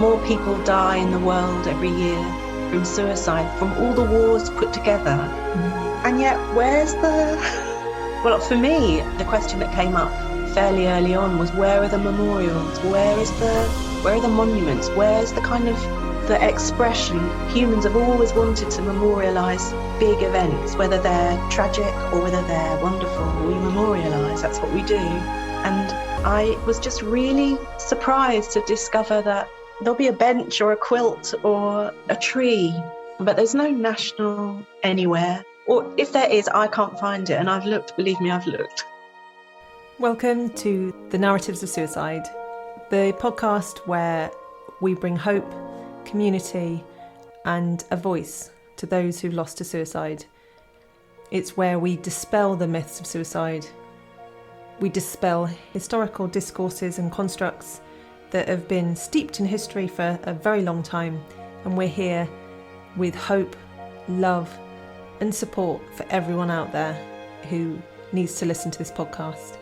More people die in the world every year from suicide, from all the wars put together. And yet, where's the... Well, for me, the question that came up fairly early on was, where are the memorials? Where are the monuments? Where's the kind of the expression? Humans have always wanted to memorialise big events, whether they're tragic or whether they're wonderful. We memorialise, that's what we do. And I was just really surprised to discover that there'll be a bench or a quilt or a tree, but there's no national anywhere. Or if there is, I can't find it. And I've looked, believe me, I've looked. Welcome to The Narratives of Suicide, the podcast where we bring hope, community and a voice to those who've lost to suicide. It's where we dispel the myths of suicide. We dispel historical discourses and constructs that have been steeped in history for a very long time, and we're here with hope, love and support for everyone out there who needs to listen to this podcast.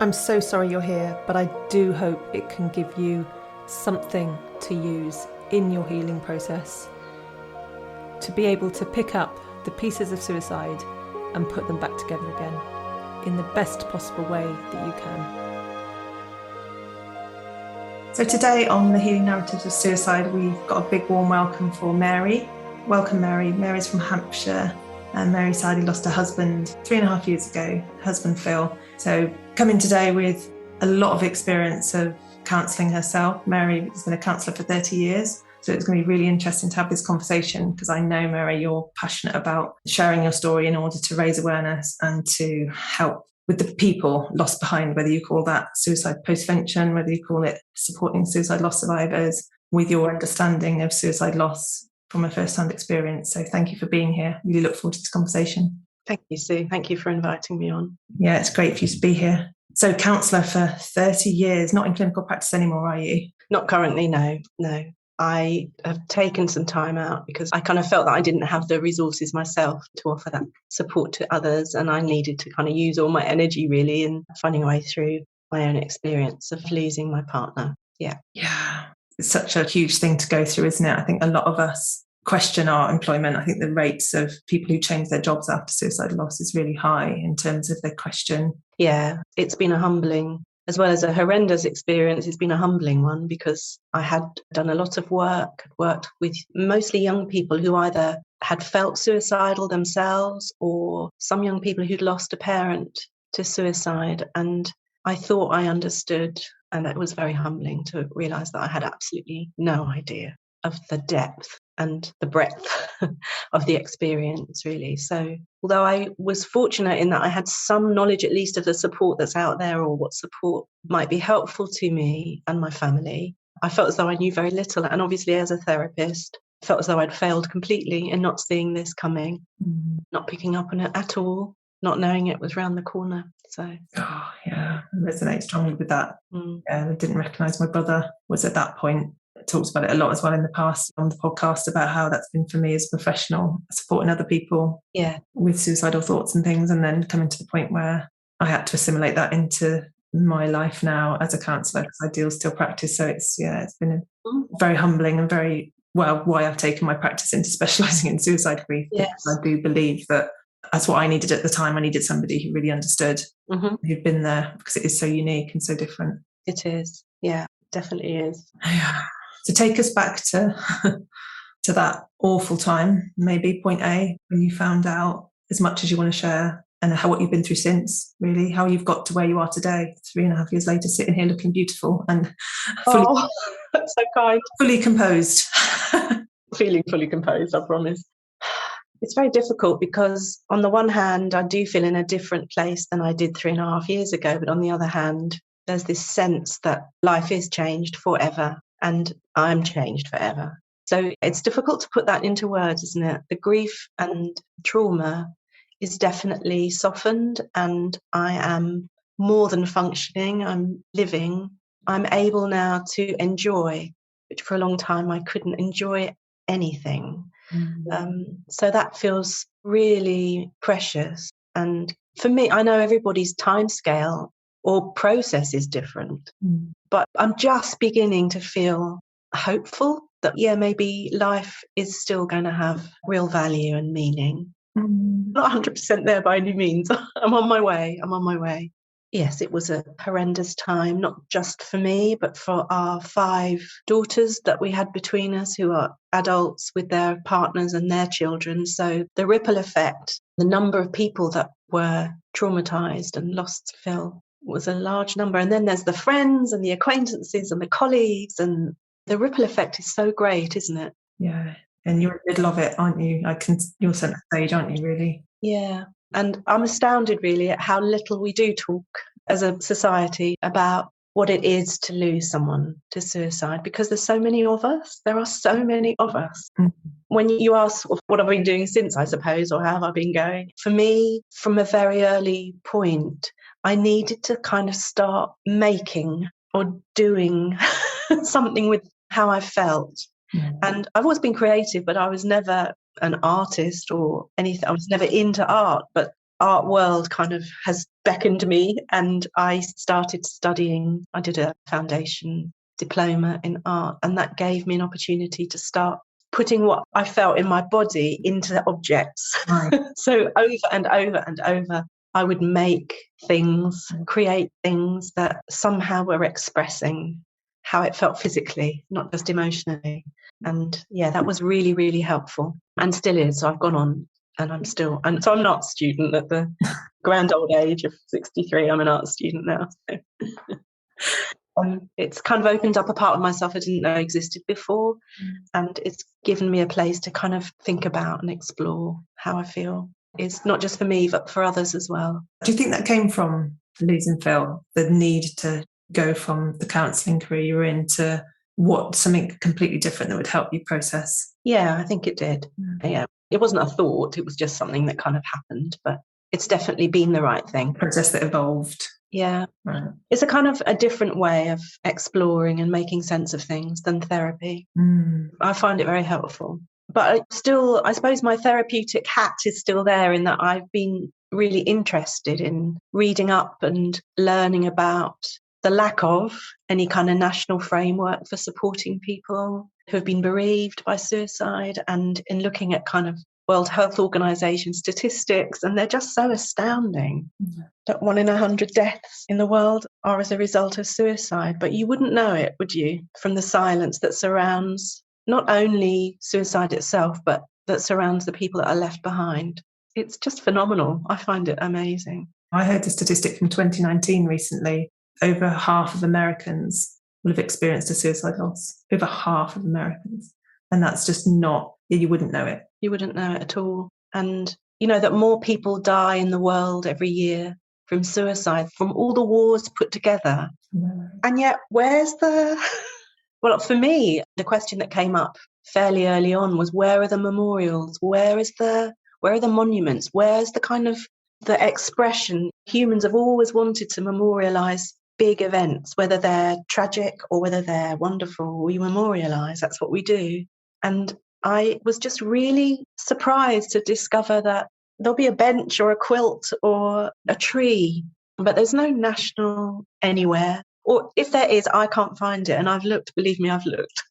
I'm so sorry you're here, but I do hope it can give you something to use in your healing process, to be able to pick up the pieces of suicide and put them back together again in the best possible way that you can. So today on the Healing Narratives of Suicide, we've got a big warm welcome for Mary. Welcome, Mary. Mary's from Hampshire, and Mary sadly lost her husband 3.5 years ago, husband Phil. So coming today with a lot of experience of counselling herself. Mary has been a counsellor for 30 years. So it's going to be really interesting to have this conversation, because I know, Mary, you're passionate about sharing your story in order to raise awareness and to help with the people lost behind, whether you call that suicide postvention, whether you call it supporting suicide loss survivors, with your understanding of suicide loss from a first-hand experience. So thank you for being here. Really look forward to this conversation. Thank you, Sue. Thank you for inviting me on. Yeah, it's great for you to be here. So counsellor for 30 years, not in clinical practice anymore, are you? Not currently, no. I have taken some time out because I kind of felt that I didn't have the resources myself to offer that support to others, and I needed to kind of use all my energy really in finding a way through my own experience of losing my partner. Yeah. It's such a huge thing to go through, isn't it? I think a lot of us question our employment. I think the rates of people who change their jobs after suicide loss is really high in terms of their question. Yeah, it's been a humbling, as well as a horrendous experience. It's been a humbling one, because I had done a lot of work, worked with mostly young people who either had felt suicidal themselves or some young people who'd lost a parent to suicide. And I thought I understood, and it was very humbling to realise that I had absolutely no idea of the depth and the breadth of the experience, really. So although I was fortunate in that I had some knowledge at least of the support that's out there, or what support might be helpful to me and my family, I felt as though I knew very little. And obviously as a therapist, I felt as though I'd failed completely in not seeing this coming, not picking up on it at all, not knowing it was round the corner. So I resonate strongly with that. I didn't recognise my brother was at that point. Talked about it a lot as well in the past on the podcast, about how that's been for me as a professional, supporting other people with suicidal thoughts and things, and then coming to the point where I had to assimilate that into my life now as a counsellor, because I do still practice. So it's been very humbling and very why I've taken my practice into specialising in suicide grief. Yes. I do believe that that's what I needed at the time. I needed somebody who really understood, who'd been there, because it is so unique and so different. It is. Yeah, definitely is. So take us back to that awful time, maybe point A, when you found out, as much as you want to share, and what you've been through since, really, how you've got to where you are today, 3.5 years later, sitting here looking beautiful and that's so kind. Fully composed. Feeling fully composed, I promise. It's very difficult, because on the one hand, I do feel in a different place than I did 3.5 years ago. But on the other hand, there's this sense that life is changed forever, and I'm changed forever. So it's difficult to put that into words, isn't it? The grief and trauma is definitely softened, and I am more than functioning. I'm living. I'm able now to enjoy, which for a long time I couldn't enjoy anything. So that feels really precious. And for me, I know everybody's timescale or process is different, but I'm just beginning to feel hopeful that, yeah, maybe life is still going to have real value and meaning. Not 100% there by any means. I'm on my way. Yes, it was a horrendous time, not just for me, but for our 5 daughters that we had between us, who are adults with their partners and their children. So the ripple effect, the number of people that were traumatized and lost Phil was a large number. And then there's the friends and the acquaintances and the colleagues, and the ripple effect is so great, isn't it? Yeah. And you're in the middle of it, aren't you? You're centre stage, aren't you, really? Yeah. And I'm astounded really at how little we do talk as a society about what it is to lose someone to suicide, because there's so many of us. There are so many of us. Mm-hmm. When you ask what I've been doing since, I suppose, or how have I been going? For me, from a very early point, I needed to kind of start making or doing something with how I felt. Mm-hmm. And I've always been creative, but I was never an artist or anything. I was never into art, but art world kind of has beckoned me, and I started studying. I did a foundation diploma in art, and that gave me an opportunity to start putting what I felt in my body into objects. Right. So over and over and over, I would make things, create things that somehow were expressing how it felt physically, not just emotionally. And yeah, that was really, really helpful, and still is. So I've gone on, and so I'm an art student at the grand old age of 63. I'm an art student now. So. It's kind of opened up a part of myself I didn't know existed before, and it's given me a place to kind of think about and explore how I feel. It's not just for me, but for others as well. Do you think that came from losing Phil, the need to go from the counselling career you were in to something completely different that would help you process? Yeah, I think it did. Yeah, it wasn't a thought, it was just something that kind of happened, but it's definitely been the right thing. A process that evolved. Yeah. Right. It's a kind of a different way of exploring and making sense of things than therapy. I find it very helpful. But I suppose my therapeutic hat is still there, in that I've been really interested in reading up and learning about the lack of any kind of national framework for supporting people who have been bereaved by suicide, and in looking at kind of World Health Organization statistics, and they're just so astounding. That 1 in 100 deaths in the world are as a result of suicide. But you wouldn't know it, would you, from the silence that surrounds not only suicide itself, but that surrounds the people that are left behind. It's just phenomenal. I find it amazing. I heard a statistic from 2019 recently. Over half of Americans will have experienced a suicide loss. Over half of Americans. And that's just not, you wouldn't know it. You wouldn't know it at all. And you know that more people die in the world every year from suicide, from all the wars put together. And yet, where's the... Well, for me, the question that came up fairly early on was, where are the memorials? Where are the monuments? Where's the kind of the expression? Humans have always wanted to memorialise big events, whether they're tragic or whether they're wonderful. We memorialise, that's what we do. And I was just really surprised to discover that there'll be a bench or a quilt or a tree, but there's no national anywhere. Or if there is, I can't find it. And I've looked, believe me, I've looked.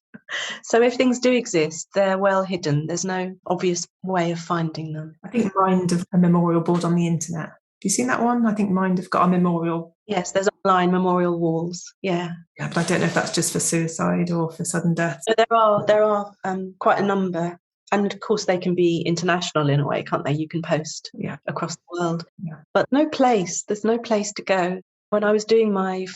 So if things do exist, they're well hidden. There's no obvious way of finding them. I think Mind have a memorial board on the internet. Have you seen that one? I think Mind have got a memorial. Yes, there's online memorial walls. Yeah. Yeah, but I don't know if that's just for suicide or for sudden death. So there are quite a number. And of course, they can be international in a way, can't they? You can post across the world. Yeah. But there's no place to go. When I was doing my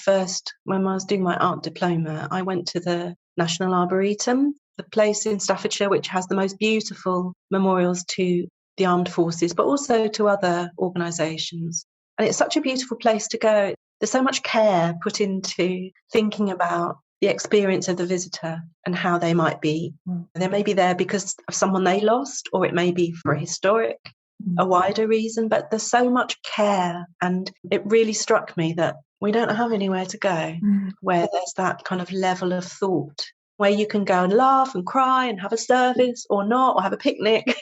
art diploma, I went to the National Arboretum, the place in Staffordshire which has the most beautiful memorials to the armed forces, but also to other organisations. And it's such a beautiful place to go. There's so much care put into thinking about the experience of the visitor and how they might be. They may be there because of someone they lost, or it may be for a wider reason, but there's so much care. And it really struck me that we don't have anywhere to go where there's that kind of level of thought, where you can go and laugh and cry and have a service or not, or have a picnic,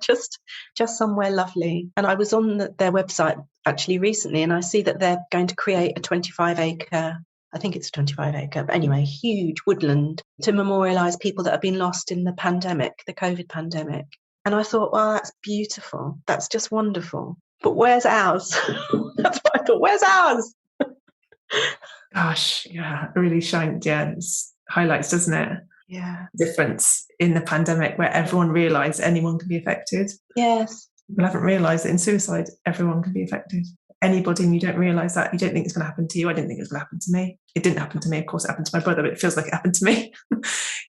just somewhere lovely. And I was on their website actually recently, and I see that they're going to create a 25-acre I think it's 25 acre, but anyway, huge woodland to memorialise people that have been lost in the pandemic, the COVID pandemic. And I thought, well, that's beautiful. That's just wonderful. But where's ours? That's what I thought. Where's ours? Gosh, yeah, it really shined. Yeah, it highlights, doesn't it? Yeah. Difference in the pandemic where everyone realised anyone can be affected. Yes. People haven't realised that in suicide, everyone can be affected. Anybody, and you don't realise that. You don't think it's going to happen to you. I didn't think it was going to happen to me. It didn't happen to me. Of course, it happened to my brother, but it feels like it happened to me.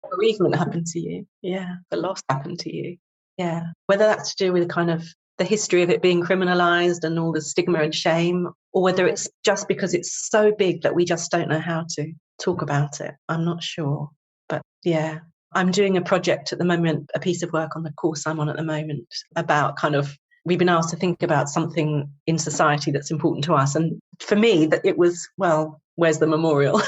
Bereavement happened to you. Yeah. The loss happened to you. Yeah. Whether that's to do with kind of the history of it being criminalised and all the stigma and shame, or whether it's just because it's so big that we just don't know how to talk about it. I'm not sure. But yeah, I'm doing a project at the moment, a piece of work on the course I'm on at the moment about kind of, we've been asked to think about something in society that's important to us. And for me, that it was, well, where's the memorial?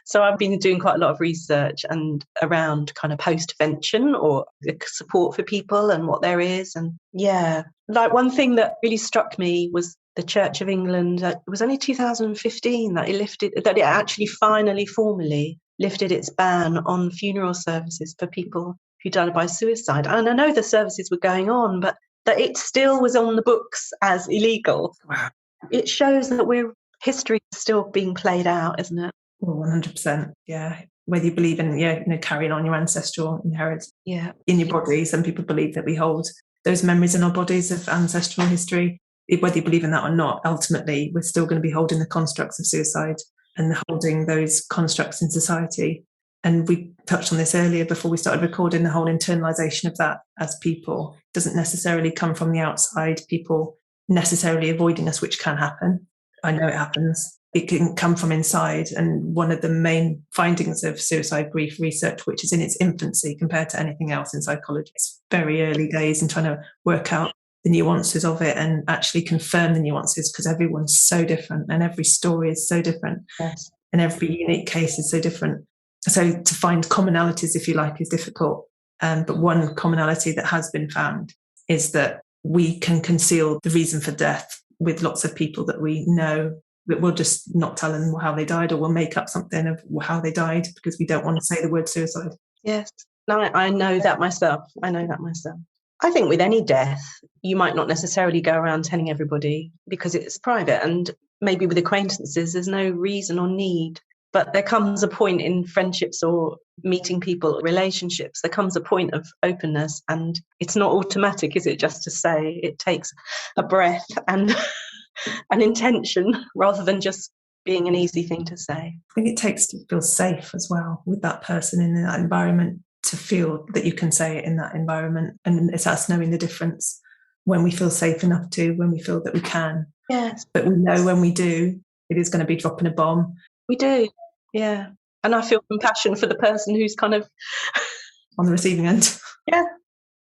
So I've been doing quite a lot of research and around kind of post-vention or support for people and what there is. And yeah, like one thing that really struck me was the Church of England. It was only 2015 that it actually finally formally lifted its ban on funeral services for people who died by suicide. And I know the services were going on, but that it still was on the books as illegal. Wow. It shows that history is still being played out, isn't it? Well, 100%. Yeah. Whether you believe in, carrying on your ancestral inheritance in your body. Some people believe that we hold those memories in our bodies of ancestral history. Whether you believe in that or not, ultimately, we're still going to be holding the constructs of suicide and holding those constructs in society. And we touched on this earlier before we started recording, the whole internalisation of that as people doesn't necessarily come from the outside, people necessarily avoiding us, which can happen. I know it happens. It can come from inside. And one of the main findings of suicide grief research, which is in its infancy compared to anything else in psychology, it's very early days in trying to work out the nuances of it and actually confirm the nuances, because everyone's so different and every story is so different. Yes. And every unique case is so different. So to find commonalities, if you like, is difficult. But one commonality that has been found is that we can conceal the reason for death with lots of people that we know, that we'll just not tell them how they died, or we'll make up something of how they died because we don't want to say the word suicide. Yes. No, I know that myself. I think with any death, you might not necessarily go around telling everybody because it's private, and maybe with acquaintances, there's no reason or need. But there comes a point in friendships or meeting people, relationships, there comes a point of openness, and it's not automatic, is it, just to say? It takes a breath and an intention rather than just being an easy thing to say. I think it takes to feel safe as well with that person in that environment, to feel that you can say it in that environment. And it's us knowing the difference when we feel safe enough to, when we feel that we can. Yes. But we know when we do, it is going to be dropping a bomb. We do. Yeah. And I feel compassion for the person who's kind of on the receiving end. Yeah.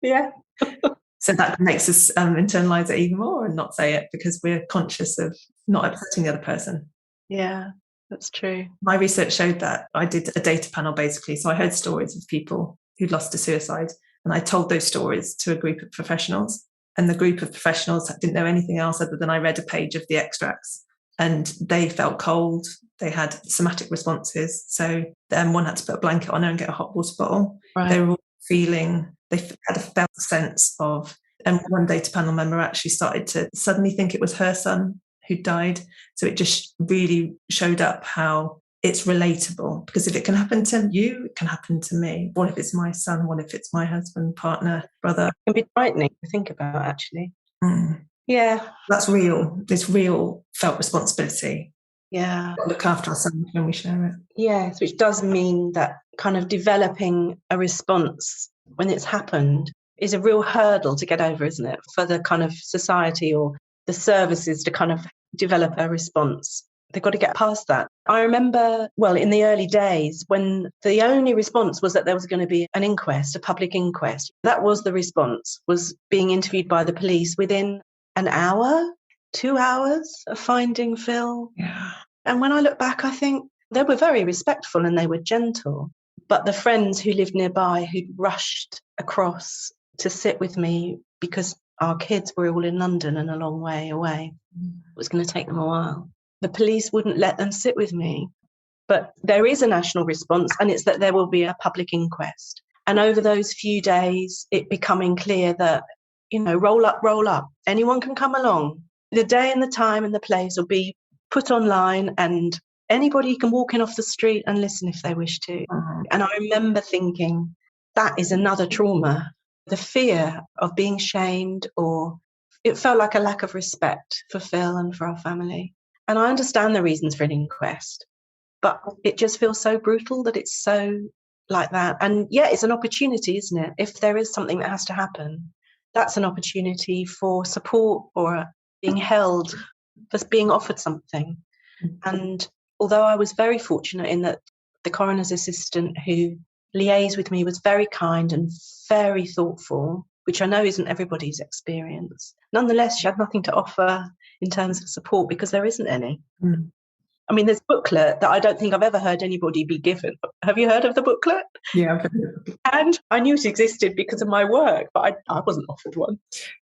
Yeah. So that makes us internalise it even more and not say it, because we're conscious of not upsetting the other person. Yeah, that's true. My research showed that. I did a data panel basically. So I heard stories of people who'd lost to suicide, and I told those stories to a group of professionals. And the group of professionals didn't know anything else other than I read a page of the extracts, and they felt cold. They had somatic responses. So one had to put a blanket on her and get a hot water bottle. Right. They were all feeling, they had a felt sense of, and one data panel member actually started to suddenly think it was her son who died. So it just really showed up how it's relatable, because if it can happen to you, it can happen to me. What if it's my son? What if it's my husband, partner, brother? It can be frightening to think about, actually. Mm. Yeah. That's real. It's real felt responsibility. Yeah. Look after ourselves when we share it. Yes, which does mean that kind of developing a response when it's happened is a real hurdle to get over, isn't it? For the kind of society or the services to kind of develop a response. They've got to get past that. I remember, well, in the early days when the only response was that there was going to be an inquest, a public inquest. That was the response, was being interviewed by the police within an hour, 2 hours of finding Phil. Yeah. And when I look back, I think they were very respectful and they were gentle. But the friends who lived nearby, who'd rushed across to sit with me because our kids were all in London and a long way away, it was going to take them a while. The police wouldn't let them sit with me. But there is a national response, and it's that there will be a public inquest. And over those few days, it becoming clear that, roll up. Anyone can come along. The day and the time and the place will be put online, and anybody can walk in off the street and listen if they wish to. And I remember thinking, that is another trauma. The fear of being shamed, or it felt like a lack of respect for Phil and for our family. And I understand the reasons for an inquest, but it just feels so brutal that it's so like that. And yeah, it's an opportunity, isn't it? If there is something that has to happen, that's an opportunity for support or being held, for being offered something. And although I was very fortunate in that the coroner's assistant who liaised with me was very kind and very thoughtful, which I know isn't everybody's experience, nonetheless, she had nothing to offer in terms of support because there isn't any. I mean, there's a booklet that I don't think I've ever heard anybody be given. Have you heard of the booklet? Yeah, I've heard of it. And I knew it existed because of my work, but I wasn't offered one.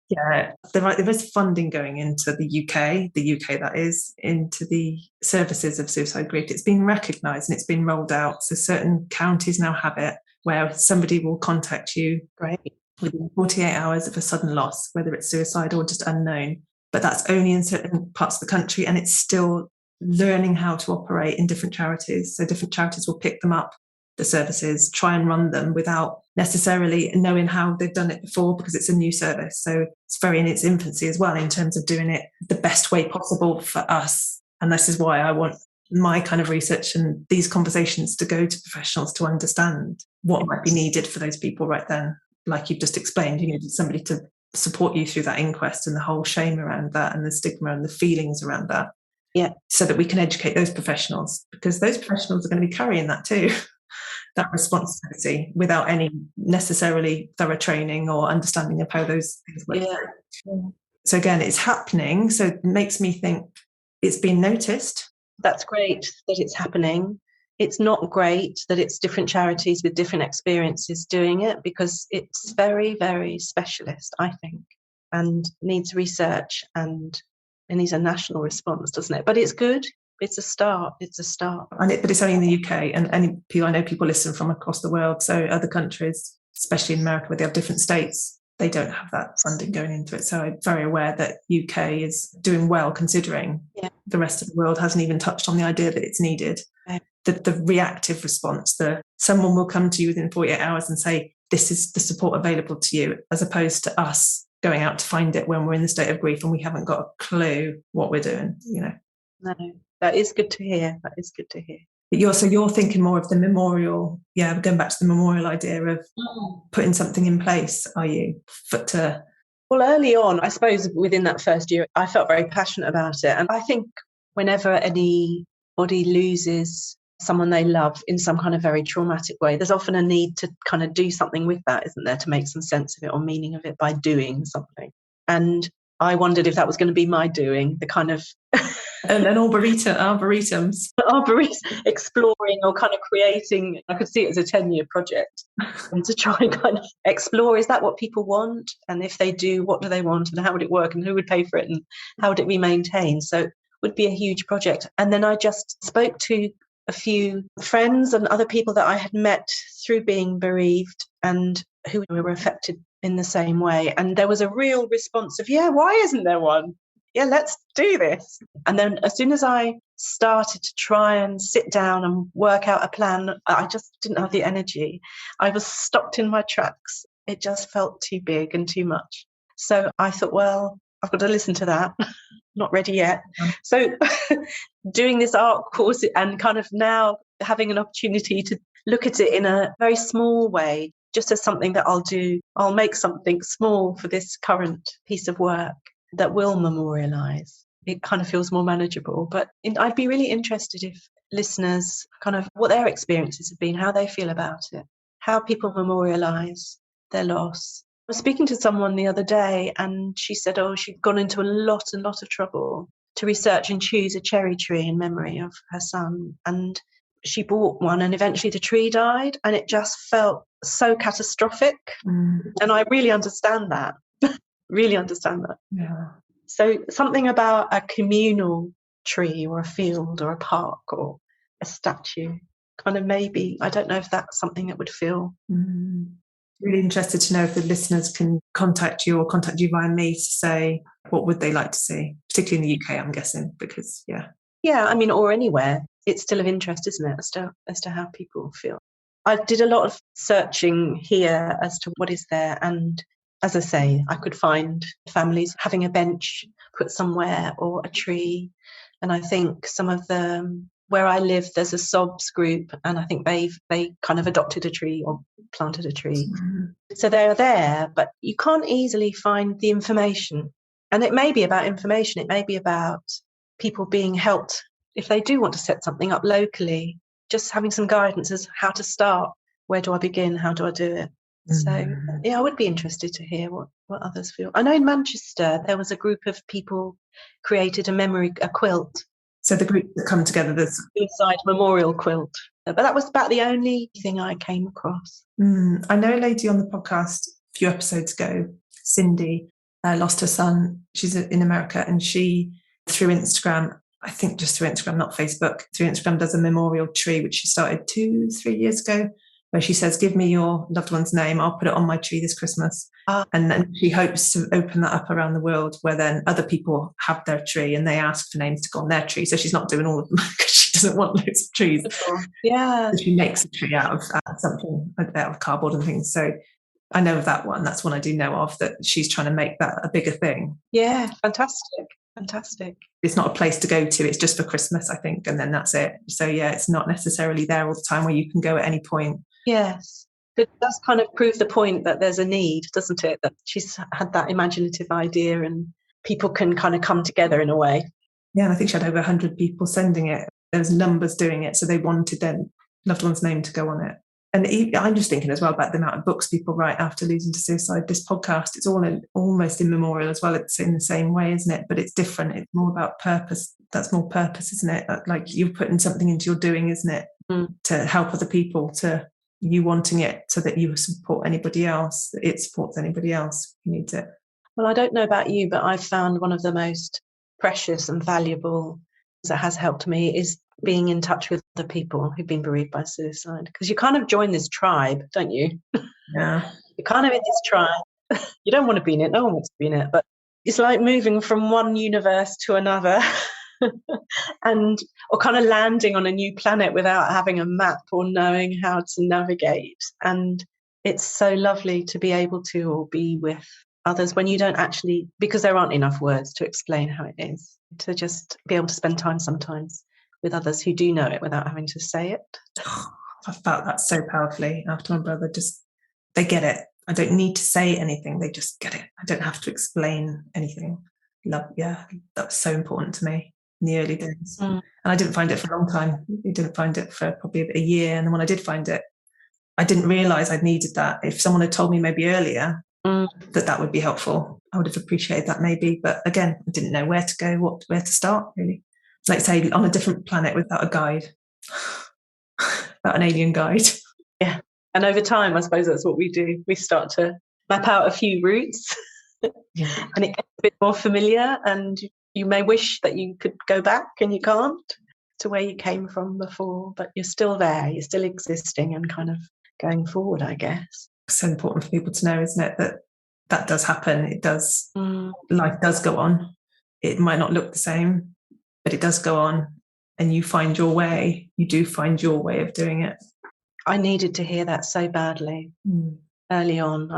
Yeah, there is funding going into the UK that is, into the services of suicide grief. It's been recognised and it's been rolled out. So certain counties now have it, where somebody will contact you within 48 hours of a sudden loss, whether it's suicide or just unknown. But that's only in certain parts of the country, and it's still learning how to operate in different charities. So different charities will pick them up, the services, try and run them without necessarily knowing how they've done it before, because it's a new service. So it's very in its infancy as well in terms of doing it the best way possible for us. And this is why I want my kind of research and these conversations to go to professionals to understand what might be needed for those people right then. Like you've just explained, you needed somebody to support you through that inquest and the whole shame around that and the stigma and the feelings around that. Yeah. So that we can educate those professionals, because those professionals are going to be carrying that too, that responsibility, without any necessarily thorough training or understanding of how those things work. Yeah. So again, it's happening. So it makes me think it's been noticed. That's great that it's happening. It's not great that it's different charities with different experiences doing it, because it's very, very specialist, I think, and needs research, and it needs a national response, doesn't it? But it's good. It's a start. It's a start. But it's only in the UK, and I know people listen from across the world. So other countries, especially in America, where they have different states, they don't have that funding going into it. So I'm very aware that UK is doing well, considering the rest of the world hasn't even touched on the idea that it's needed. The reactive response, someone will come to you within 48 hours and say, this is the support available to you, as opposed to us going out to find it when we're in the state of grief and we haven't got a clue what we're doing, No, that is good to hear. That is good to hear. But you're thinking more of the memorial, going back to the memorial idea of putting something in place, are you? Well, early on, I suppose within that first year, I felt very passionate about it. And I think whenever anybody loses someone they love in some kind of very traumatic way, there's often a need to kind of do something with that, isn't there, to make some sense of it or meaning of it by doing something. And I wondered if that was going to be my doing, the kind of an arboretums exploring or kind of creating. I could see it as a 10-year project, and to try and kind of explore, is that what people want? And if they do, what do they want? And how would it work? And who would pay for it? And how would it be maintained? So it would be a huge project. And then I just spoke to a few friends and other people that I had met through being bereaved and who were affected in the same way. And there was a real response of, why isn't there one? Let's do this. And then as soon as I started to try and sit down and work out a plan, I just didn't have the energy. I was stopped in my tracks. It just felt too big and too much. So I thought, well, I've got to listen to that. Not ready yet. So doing this art course and kind of now having an opportunity to look at it in a very small way, just as something that I'll do. I'll make something small for this current piece of work that will memorialise. It kind of feels more manageable. But I'd be really interested if listeners kind of what their experiences have been, how they feel about it, how people memorialise their loss. I was speaking to someone the other day and she said, she'd gone into a lot of trouble to research and choose a cherry tree in memory of her son. And she bought one and eventually the tree died, and it just felt so catastrophic. And I really understand that. Really understand that. Yeah. So something about a communal tree or a field or a park or a statue. Kind of maybe, I don't know if that's something that would feel. Really interested to know if the listeners can contact you or contact you via me to say what would they like to see, particularly in the UK, I'm guessing, because I mean, or anywhere. It's still of interest, isn't it, as to how people feel. I did a lot of searching here as to what is there, and as I say, I could find families having a bench put somewhere or a tree, and I think some of them, where I live, there's a SOBS group, and I think they kind of adopted a tree or planted a tree. So they're there, but you can't easily find the information. And it may be about information. It may be about people being helped if they do want to set something up locally, just having some guidance as how to start. Where do I begin? How do I do it? So, I would be interested to hear what others feel. I know in Manchester, there was a group of people created a quilt. So the group that come together, there's Suicide memorial quilt. But that was about the only thing I came across. I know a lady on the podcast a few episodes ago, Cindy, lost her son. She's in America, and she, through Instagram, I think just through Instagram, not Facebook, through Instagram, does a memorial tree, which she started 2-3 years ago, where she says, give me your loved one's name, I'll put it on my tree this Christmas. And then she hopes to open that up around the world, where then other people have their tree and they ask for names to go on their tree. So she's not doing all of them because she doesn't want loads of trees. Yeah. So she makes a tree out of something, out of cardboard and things. So I know of that one. That's one I do know of, that she's trying to make that a bigger thing. Yeah, fantastic. It's not a place to go to. It's just for Christmas, I think, and then that's it. So it's not necessarily there all the time, where you can go at any point. Yes. But it does kind of prove the point that there's a need, doesn't it? That she's had that imaginative idea and people can kind of come together in a way. Yeah, and I think she had over 100 people sending it. There was numbers doing it, so they wanted their loved one's name to go on it. And I'm just thinking as well about the amount of books people write after losing to suicide. This podcast, it's all almost in memorial as well. It's in the same way, isn't it? But it's different. It's more about purpose. That's more purpose, isn't it? Like you're putting something into your doing, isn't it? To help other people, to you wanting it so that you support anybody else, that it supports anybody else who needs it. Well, I don't know about you, but I've found one of the most precious and valuable that has helped me is being in touch with the people who've been bereaved by suicide. Because you kind of join this tribe, don't you? Yeah. You're kind of in this tribe. You don't want to be in it. No one wants to be in it. But it's like moving from one universe to another or kind of landing on a new planet without having a map or knowing how to navigate. And it's so lovely to be able to or be with others when you don't actually, because there aren't enough words to explain how it is, to just be able to spend time sometimes with others who do know it without having to say it. I felt that so powerfully after my brother. They get it. I don't need to say anything. They just get it. I don't have to explain anything. Love, that was so important to me in the early days. And I didn't find it for a long time. I didn't find it for probably a year. And then when I did find it, I didn't realise I'd needed that. If someone had told me maybe earlier that would be helpful, I would have appreciated that maybe. But again, I didn't know where to go, where to start, really. Like say, on a different planet without a guide, without an alien guide. Yeah. And over time, I suppose that's what we do. We start to map out a few routes and it gets a bit more familiar, and you may wish that you could go back and you can't to where you came from before, but you're still there, you're still existing and kind of going forward, I guess. So important for people to know, isn't it, that does happen. It does. Life does go on. It might not look the same, but it does go on, and you find your way. You do find your way of doing it. I needed to hear that so badly early on.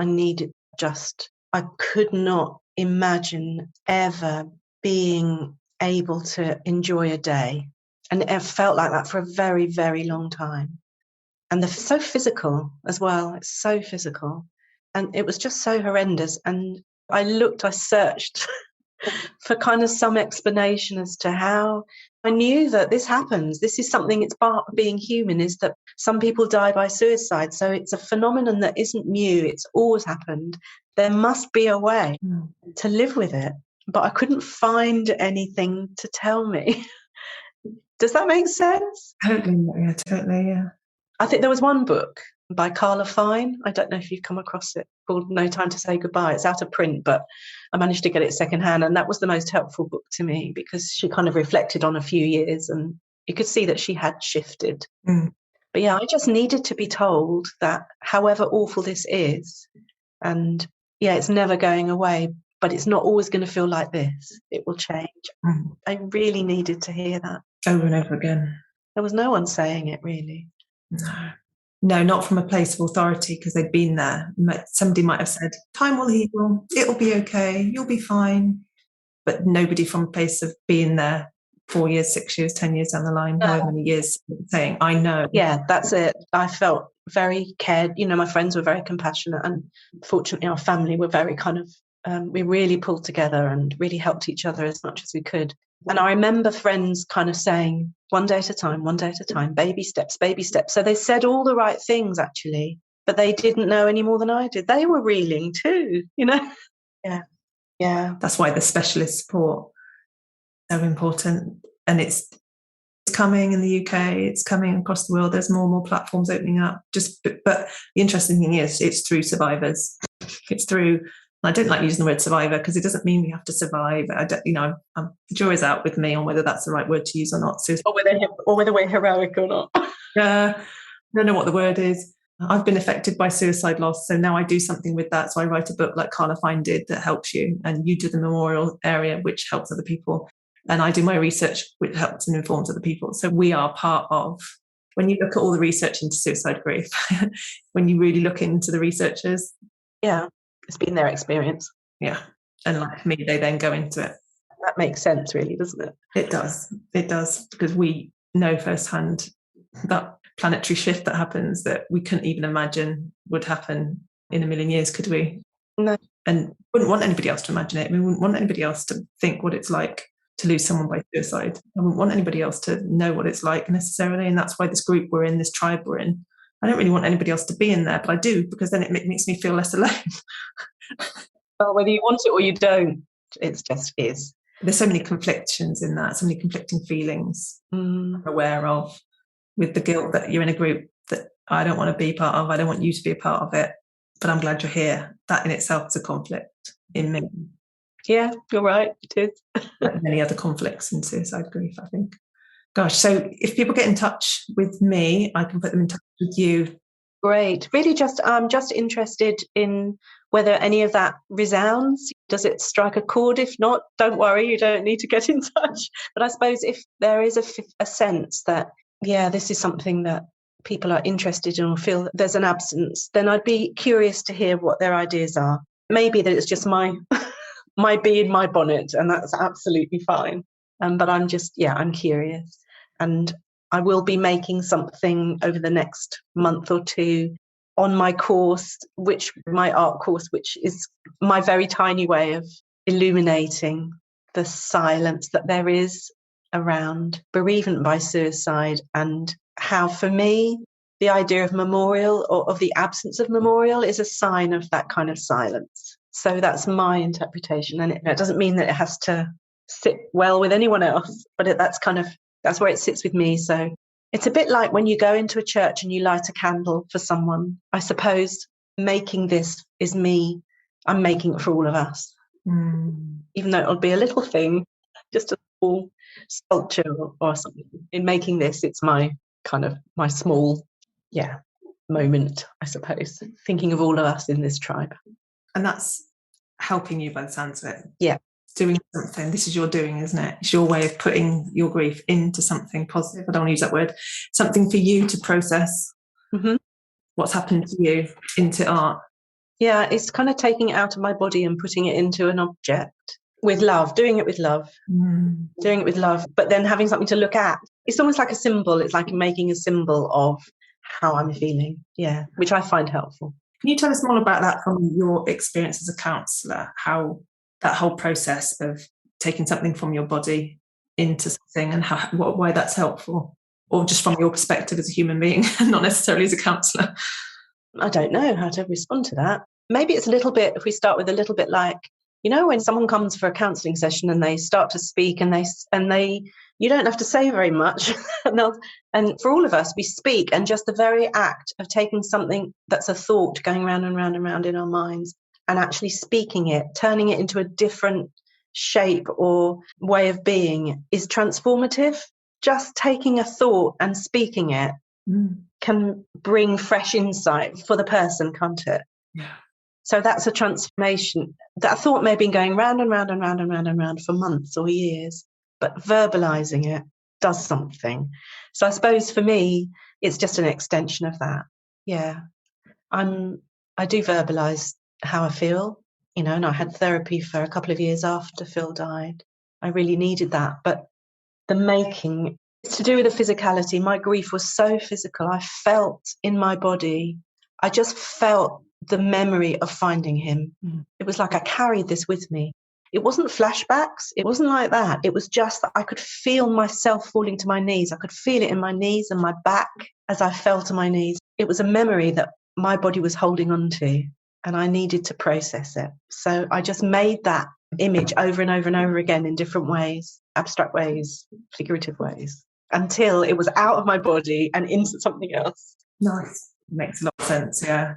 I could not imagine ever being able to enjoy a day. And it felt like that for a very, very long time. And they're so physical as well. It's so physical. And it was just so horrendous. And I searched for kind of some explanation as to how I knew that this happens. This is something, it's part of being human, is that some people die by suicide. So it's a phenomenon that isn't new. It's always happened. There must be a way to live with it. But I couldn't find anything to tell me. Does that make sense? Totally, yeah. I think there was one book by Carla Fine. I don't know if you've come across it, called No Time to Say Goodbye. It's out of print, but I managed to get it secondhand. And that was the most helpful book to me because she kind of reflected on a few years and You could see that she had shifted. Mm. But yeah, I just needed to be told that however awful this is, and yeah, it's never going away, but it's not always going to feel like this. It will change. Mm. I really needed to hear that. Over and over again. There was no one saying it, really. No, not from a place of authority, because they'd been there. Somebody might have said, time will heal, it'll be okay, you'll be fine. But nobody from a place of being there 4 years, 6 years, 10 years down the line, however many years, saying, I know. Yeah, that's it. I felt very cared. You know, my friends were very compassionate, and fortunately our family were very kind of, we really pulled together and really helped each other as much as we could. And I remember friends kind of saying, one day at a time, baby steps, baby steps. So they said all the right things, actually, but they didn't know any more than I did. They were reeling too, you know? Yeah. Yeah. That's why the specialist support is so important. And it's coming in the UK, it's coming across the world. There's more and more platforms opening up. But the interesting thing is, it's through survivors. It's through, I don't like using the word survivor because it doesn't mean we have to survive. The jury's out with me on whether that's the right word to use or not. So, or whether we're heroic or not. I don't know what the word is. I've been affected by suicide loss, so now I do something with that. So I write a book like Carla Fine did that helps you, and you do the memorial area, which helps other people. And I do my research, which helps and informs other people. So we are part of, when you look at all the research into suicide grief, when you really look into the researchers. Yeah, it's been their experience. Yeah. And like me, they then go into it. That makes sense, really, doesn't it? It does. It does, because we know firsthand that planetary shift that happens that we couldn't even imagine would happen in a million years, could we? No. And wouldn't want anybody else to imagine it. We wouldn't want anybody else to think what it's like to lose someone by suicide. I wouldn't want anybody else to know what it's like necessarily. And that's why this group we're in, this tribe we're in, I don't really want anybody else to be in there, but I do, because then it makes me feel less alone. Well, whether you want it or you don't, it just is. There's so many conflictions in that, so many conflicting feelings I'm aware of, with the guilt that you're in a group that I don't want to be part of. I don't want you to be a part of it, but I'm glad you're here. That in itself is a conflict in me. Yeah, you're right. It is. Like many other conflicts in suicide grief, I think. Gosh, so if people get in touch with me, I can put them in touch with you. Great. Really I'm just interested in whether any of that resounds. Does it strike a chord? If not, don't worry, you don't need to get in touch. But I suppose if there is a sense that, yeah, this is something that people are interested in or feel that there's an absence, then I'd be curious to hear what their ideas are. Maybe that it's just my bee in my bonnet, and that's absolutely fine. But I'm curious. And I will be making something over the next month or two on my course, my art course, which is my very tiny way of illuminating the silence that there is around bereavement by suicide, and how, for me, the idea of memorial, or of the absence of memorial, is a sign of that kind of silence. So that's my interpretation. And it doesn't mean that it has to sit well with anyone else, but that's where it sits with me. So it's a bit like when you go into a church and you light a candle for someone. I suppose making this is me. I'm making it for all of us. Even though it'll be a little thing, just a small sculpture or something. In making this, it's my small, moment, I suppose, thinking of all of us in this tribe. And that's helping you by the sounds of it. Yeah. Doing something. This is your doing, isn't it? It's your way of putting your grief into something positive. I don't want to use that word. Something for you to process what's happened to you into art. Yeah, it's kind of taking it out of my body and putting it into an object with love, doing it with love, but then having something to look at. It's almost like a symbol. It's like making a symbol of how I'm feeling, which I find helpful. Can you tell us more about that from your experience as a counsellor, how that whole process of taking something from your body into something, and why that's helpful, or just from your perspective as a human being, not necessarily as a counsellor? I don't know how to respond to that. Maybe it's a little bit, if we start with a little bit like, when someone comes for a counselling session and they start to speak and they you don't have to say very much. And for all of us, we speak, and just the very act of taking something that's a thought going round and round and round in our minds and actually speaking it, turning it into a different shape or way of being, is transformative. just taking a thought and speaking it can bring fresh insight for the person, can't it? Yeah. So that's a transformation. That thought may have been going round and round and round and round and round for months or years, but verbalizing it does something. So I suppose for me, it's just an extension of that. Yeah, I do verbalize how I feel, and I had therapy for a couple of years after Phil died. I really needed that. But the making, it's to do with the physicality. My grief was so physical. I felt in my body, I just felt the memory of finding him. It was like I carried this with me. It wasn't flashbacks. It wasn't like that. It was just that I could feel myself falling to my knees. I could feel it in my knees and my back as I fell to my knees. It was a memory that my body was holding on to, and I needed to process it. So I just made that image over and over and over again in different ways, abstract ways, figurative ways, until it was out of my body and into something else. Nice. Makes a lot of sense. Yeah.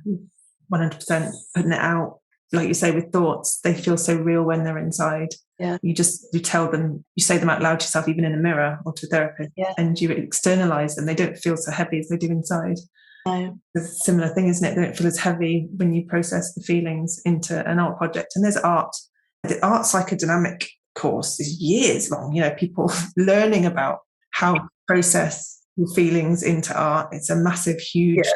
100% putting it out. Like you say, with thoughts, they feel so real when they're inside. Yeah. You tell them, you say them out loud to yourself, even in a mirror or to a therapist, and you externalize them. They don't feel so heavy as they do inside. No. It's a similar thing, isn't it? They don't feel as heavy when you process the feelings into an art project. And there's art. The art psychodynamic course is years long. People learning about how to process your feelings into art. It's a massive, huge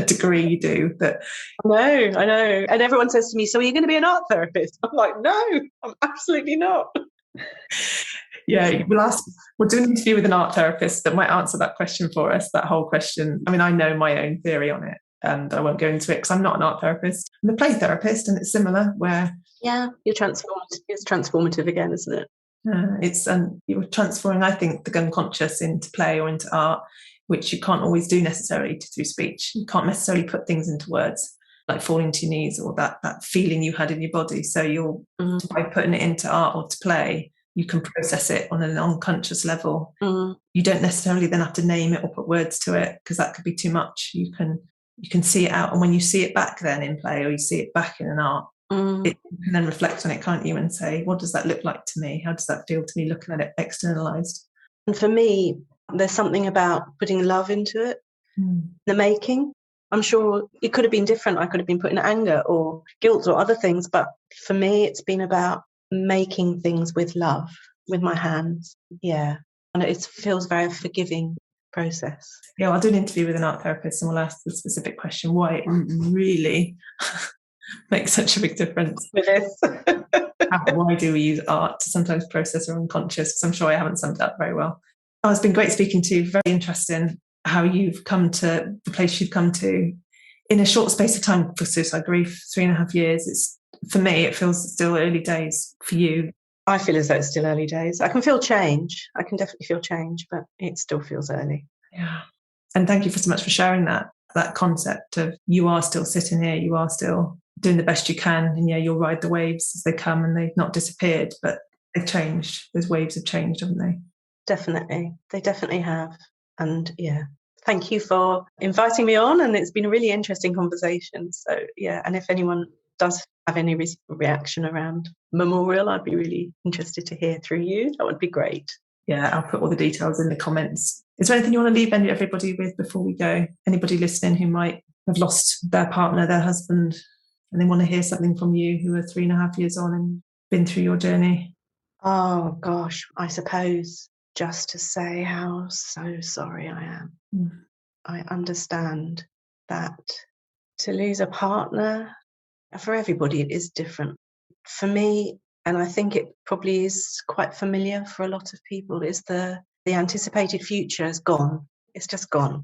degree you do. But I know. And everyone says to me, so are you going to be an art therapist? I'm like, no, I'm absolutely not. Yeah, we'll do an interview with an art therapist that might answer that question for us, that whole question. I mean, I know my own theory on it, and I won't go into it because I'm not an art therapist. I'm a play therapist, and it's similar where... Yeah, it's transformative again, isn't it? You're transforming, I think, the unconscious into play or into art, which you can't always do necessarily through speech. You can't necessarily put things into words, like falling to your knees or that feeling you had in your body. So by putting it into art or to play, you can process it on an unconscious level. You don't necessarily then have to name it or put words to it, because that could be too much. You can see it out, and when you see it back then in play, or you see it back in an art, you can then reflect on it, can't you, and say, what does that look like to me? How does that feel to me looking at it externalized? And for me, there's something about putting love into it, the making. I'm sure it could have been different. I could have been putting anger or guilt or other things, but for me, it's been about making things with love, with my hands. Yeah. And it feels very forgiving process. Yeah, I'll do an interview with an art therapist and we'll ask the specific question, why it really makes such a big difference. With this. Why do we use art to sometimes process our unconscious? Because I'm sure I haven't summed it up very well. Oh, it's been great speaking to you. Very interesting how you've come to the place you've come to in a short space of time for suicide grief, 3.5 years. For me, it feels still early days. For you? I feel as though it's still early days. I can feel change. I can definitely feel change, but it still feels early. Yeah. And thank you so much for sharing that concept of you are still sitting here, you are still doing the best you can, and you'll ride the waves as they come, and they've not disappeared, but they've changed. Those waves have changed, haven't they? Definitely. They definitely have. And thank you for inviting me on, and it's been a really interesting conversation. So and if anyone does have any reaction around Memorial, I'd be really interested to hear through you. That would be great. Yeah, I'll put all the details in the comments. Is there anything you want to leave everybody with before we go? Anybody listening who might have lost their partner, their husband, and they want to hear something from you, who are 3.5 years on and been through your journey? Oh gosh, I suppose just to say how so sorry I am. I understand that to lose a partner, for everybody it is different. For me, and I think it probably is quite familiar for a lot of people, is the anticipated future is gone. It's just gone.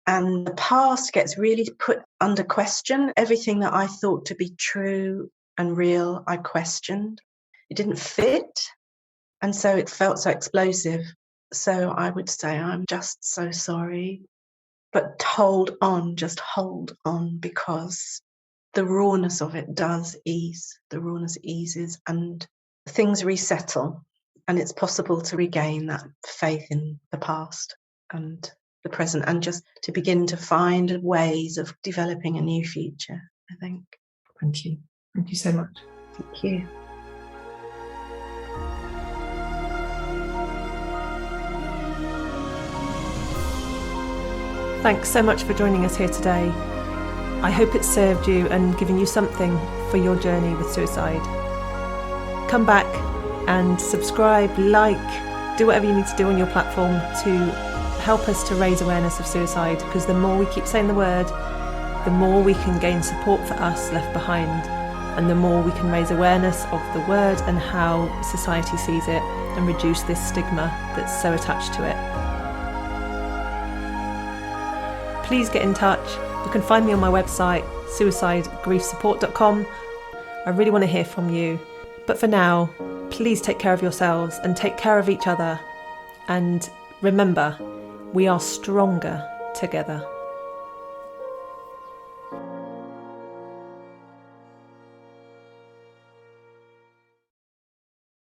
And the past gets really put under question. Everything that I thought to be true and real, I questioned. It didn't fit. And so it felt so explosive. So I would say I'm just so sorry. But hold on, just hold on, because the rawness of it does ease. The rawness eases and things resettle. And it's possible to regain that faith in the past and the present, and just to begin to find ways of developing a new future, I think. Thank you. Thank you so much. Thank you. Thanks so much for joining us here today. I hope it's served you and given you something for your journey with suicide. Come back and subscribe, like, do whatever you need to do on your platform to help us to raise awareness of suicide, because the more we keep saying the word, the more we can gain support for us left behind, and the more we can raise awareness of the word and how society sees it and reduce this stigma that's so attached to it. Please get in touch. You can find me on my website, suicidegriefsupport.com. I really want to hear from you. But for now, please take care of yourselves and take care of each other. And remember, we are stronger together.